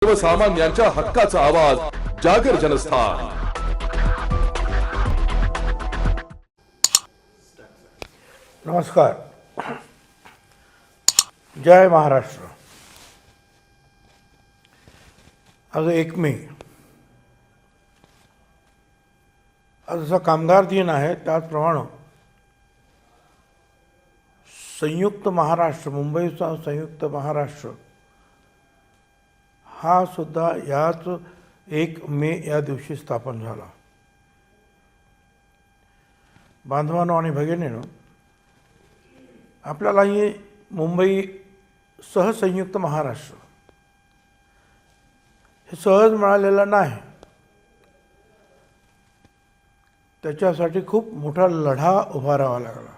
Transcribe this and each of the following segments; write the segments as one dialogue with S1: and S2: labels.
S1: सर्वसामान्यांच्या हक्काचा आवाज जागर जनस्थान।
S2: नमस्कार। जय महाराष्ट्र। आज 1 मे, आज जसा कामगार दिन आहे त्याचप्रमाणे संयुक्त महाराष्ट्र, मुंबईचा संयुक्त महाराष्ट्र हा सुद्धा याच 1 मे या दिवशी स्थापन झाला। बांधवांनो आणि भगिनींनो, आपल्याला ही मुंबई सहसंयुक्त महाराष्ट्र हे सहज मिळालेलं नाही। त्याच्यासाठी खूप मोठा लढा उभारावा लागला।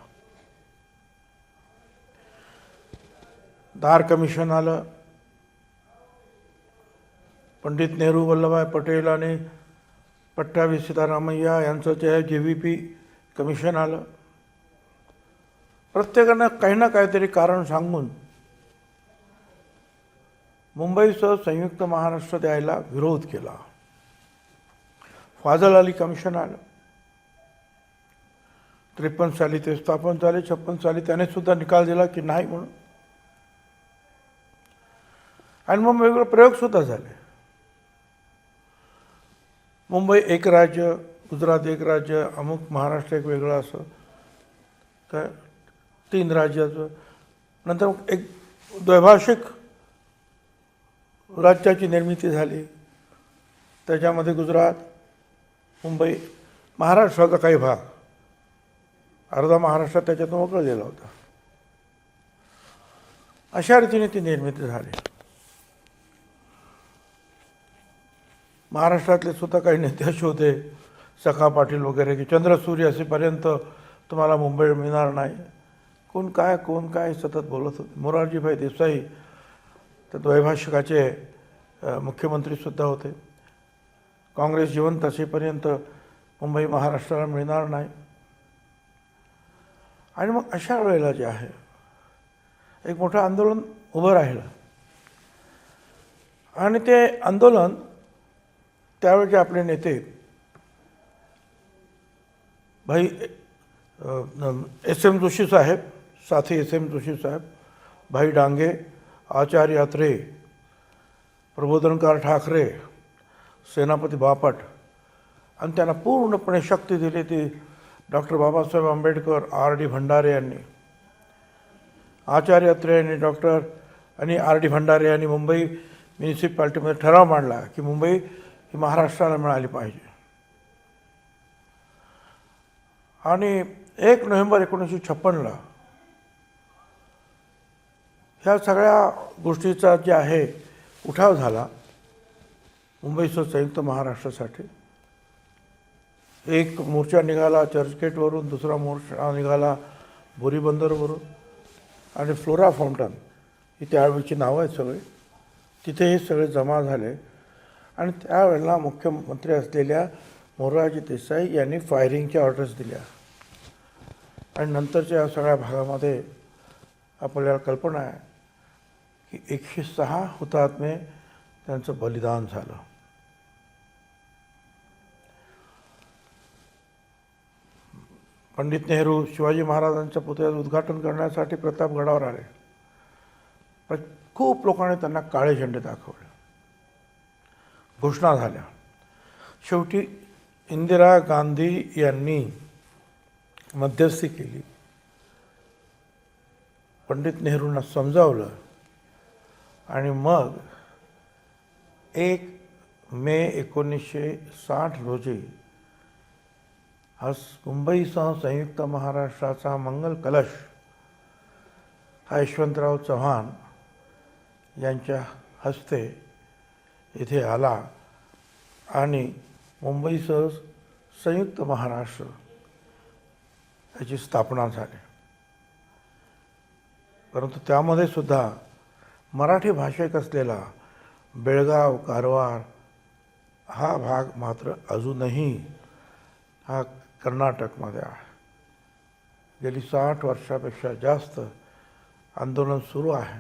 S2: दार कमिशन आलं, पंडित नेहरू वल्लभभाई पटेल आणि पट्टाभी सीतारामय्या यांचं ते JVP कमिशन आलं। प्रत्येकानं काही ना काहीतरी कारण सांगून मुंबईसह संयुक्त महाराष्ट्र द्यायला विरोध केला। फाजल अली कमिशन आलं, 53 साली ते स्थापन झाले, 56 साली त्याने सुद्धा निकाल दिला की नाही म्हणून, आणि मग वेगवेगळे प्रयोग सुद्धा झाले। मुंबई एक राज्य, गुजरात एक राज्य, अमुक महाराष्ट्र एक वेगळं, असं काय 3 राज्याचं, नंतर एक द्वैभाषिक राज्याची निर्मिती झाली। त्याच्यामध्ये गुजरात, मुंबई, महाराष्ट्राचा काही भाग, अर्धा महाराष्ट्र त्याच्यातून वगळलेला होता। अशा रीतीने ती निर्मिती झाली। महाराष्ट्रातले सुद्धा काही नेते असे होते, सखा पाटील वगैरे, की चंद्रसूर्य असेपर्यंत तुम्हाला मुंबई मिळणार नाही, कोण काय सतत बोलत होते। मोरारजीभाई देसाई तर द्वैभाषिकाचे मुख्यमंत्रीसुद्धा होते। काँग्रेस जिवंत असेपर्यंत मुंबई महाराष्ट्राला मिळणार नाही। आणि मग अशा वेळेला जे आहे एक मोठं आंदोलन उभं राहिलं, आणि ते आंदोलन त्यावेळेचे आपले नेते भाई SM जोशी साहेब, साथी SM जोशी साहेब, भाई डांगे, आचार्य अत्रे, प्रबोधनकार ठाकरे, सेनापती बापट, आणि त्यांना पूर्णपणे शक्ती दिली ती डॉक्टर बाबासाहेब आंबेडकर, RD भंडारे यांनी। आचार्य अत्रे आणि RD भंडारे यांनी मुंबई म्युनिसिपॅलिटीमध्ये ठराव मांडला की मुंबई ही महाराष्ट्राला मिळाली पाहिजे। आणि 1 नोव्हेंबर 1956ला ह्या सगळ्या गोष्टीचा जे आहे उठाव झाला मुंबईसह संयुक्त महाराष्ट्रासाठी। एक मोर्चा निघाला चर्चगेटवरून, दुसरा मोर्चा निघाला बोरी बंदरवरून, आणि फ्लोरा फाउंटन ही त्यावेळची नावं आहेत सगळे, तिथे हे सगळे जमा झाले। आणि त्यावेळेला मुख्यमंत्री असलेल्या मोरारजी देसाई यांनी फायरिंगच्या ऑर्डर्स दिल्या। आणि नंतरच्या या सगळ्या भागामध्ये आपल्याला कल्पना आहे की 106 हुतात्मे त्यांचं बलिदान झालं। पंडित नेहरू शिवाजी महाराजांच्या पुतळ्याचं उद्घाटन करण्यासाठी प्रतापगडावर आले, पण खूप लोकांनी त्यांना काळे झेंडे दाखवले, घोषणा झाल्या। शेवटी इंदिरा गांधी यांनी मध्यस्थी केली, पंडित नेहरूंना समजावलं, आणि मग 1 मे 1960 रोजी आज मुंबईसह संयुक्त महाराष्ट्राचा मंगल कलश हा यशवंतराव चव्हाण यांच्या हस्ते इथे आला, आणि मुंबईसह संयुक्त महाराष्ट्र याची स्थापना झाली। परंतु त्यामध्ये सुद्धा मराठी भाषिक असलेला बेळगाव, कारवार हा भाग मात्र अजूनही हा कर्नाटकमध्ये आहे। गेली 60 वर्षापेक्षा जास्त आंदोलन सुरू आहे,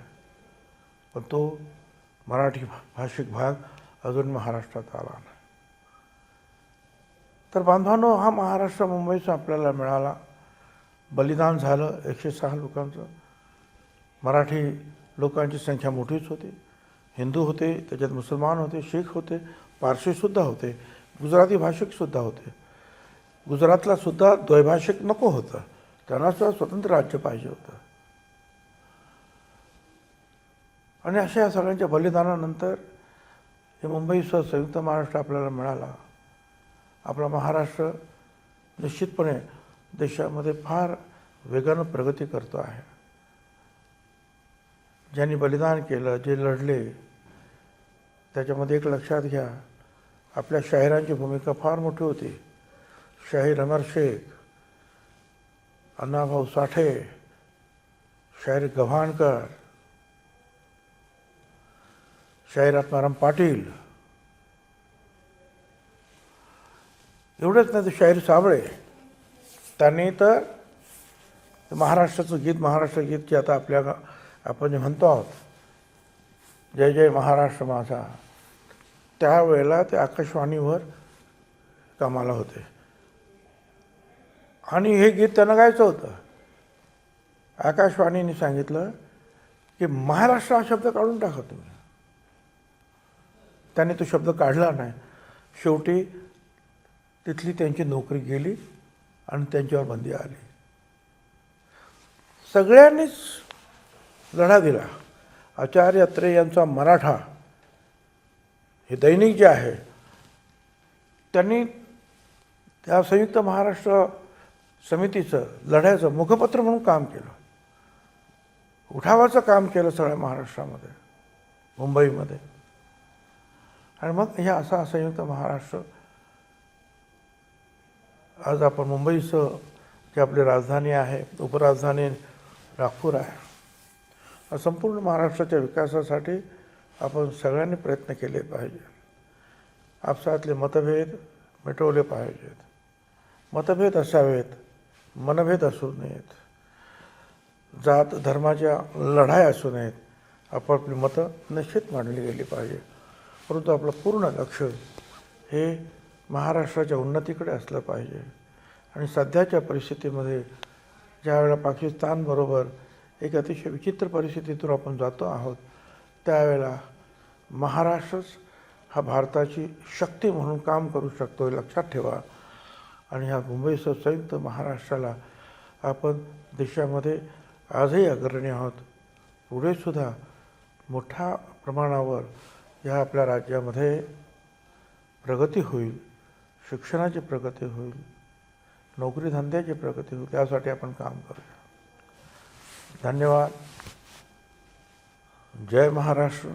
S2: पण तो मराठी भाषिक भाग अजून महाराष्ट्रात आला नाही. तर बांधवांनो, हा महाराष्ट्र मुंबईचा आपल्याला मिळाला. बलिदान झालं 106 लोकांचं. मराठी लोकांची संख्या मोठीच होती. हिंदू होते, त्याच्यात मुसलमान होते, शीख होते, पारशीसुद्धा होते, गुजराती भाषिकसुद्धा होते. गुजरातला सुद्धा द्वैभाषिक नको होतं, त्यांना सुद्धा स्वतंत्र राज्य पाहिजे होतं. आणि अशा या सगळ्यांच्या बलिदानानंतर हे मुंबईसह संयुक्त महाराष्ट्र आपल्याला मिळाला. आपला महाराष्ट्र निश्चितपणे देशामध्ये फार वेगानं प्रगती करतो आहे. ज्यांनी बलिदान केलं, जे लढले, त्याच्यामध्ये एक लक्षात घ्या, आपल्या शाहिरांची भूमिका फार मोठी होती. शाहीर अमर शेख, अण्णाभाऊ साठे, शाहीर गव्हाणकर, शाहीर आत्माराम पाटील, एवढंच नाही तर शाहीर साबळे. त्यांनी तर महाराष्ट्राचं गीत, महाराष्ट्र गीत जे आता आपण जे म्हणतो आहोत, जय जय महाराष्ट्र माझा, त्यावेळेला ते आकाशवाणीवर कामाला होते. आणि हे गीत त्यांना गायचं होतं. आकाशवाणीने सांगितलं की महाराष्ट्र हा शब्द काढून टाका तुम्ही. त्यांनी तो शब्द काढला नाही. शेवटी तिथली त्यांची नोकरी गेली आणि त्यांच्यावर बंदी आली. सगळ्यांनीच लढा दिला. आचार्य अत्रे यांचा मराठा हे दैनिक जे आहे, त्यांनी त्या संयुक्त महाराष्ट्र समितीचं लढ्याचं मुखपत्र म्हणून काम केलं. उठावाचं काम केलं सगळ्या महाराष्ट्रामध्ये, मुंबईमध्ये. आणि मग हे असा संयुक्त महाराष्ट्र आज आपण मुंबईसह जी आपली राजधानी आहे, उपराजधानी नागपूर आहे, संपूर्ण महाराष्ट्राच्या विकासासाठी आपण सगळ्यांनी प्रयत्न केले पाहिजे. आपसातले मतभेद मिटवले पाहिजेत. मतभेद असावेत, मनभेद असू नयेत, जात धर्माच्या लढाई असू नयेत. आपापली मतं निश्चित मांडली गेली पाहिजे. परंतु आपलं पूर्ण लक्ष हे महाराष्ट्राच्या उन्नतीकडे असलं पाहिजे. आणि सध्याच्या परिस्थितीमध्ये ज्यावेळेला पाकिस्तानबरोबर एक अतिशय विचित्र परिस्थितीतून आपण जातो आहोत, त्यावेळेला महाराष्ट्रच हा भारताची शक्ती म्हणून काम करू शकतो, हे लक्षात ठेवा. आणि ह्या मुंबईसह संयुक्त महाराष्ट्राला आपण देशामध्ये आजही अग्रणी आहोत. पुढेसुद्धा मोठ्या प्रमाणावर ह्या आपल्या राज्यामध्ये प्रगती होईल, शिक्षणाची प्रगती होईल, नोकरी धंद्याची प्रगती होईल. त्यासाठी आपण काम करूया. धन्यवाद. जय महाराष्ट्र.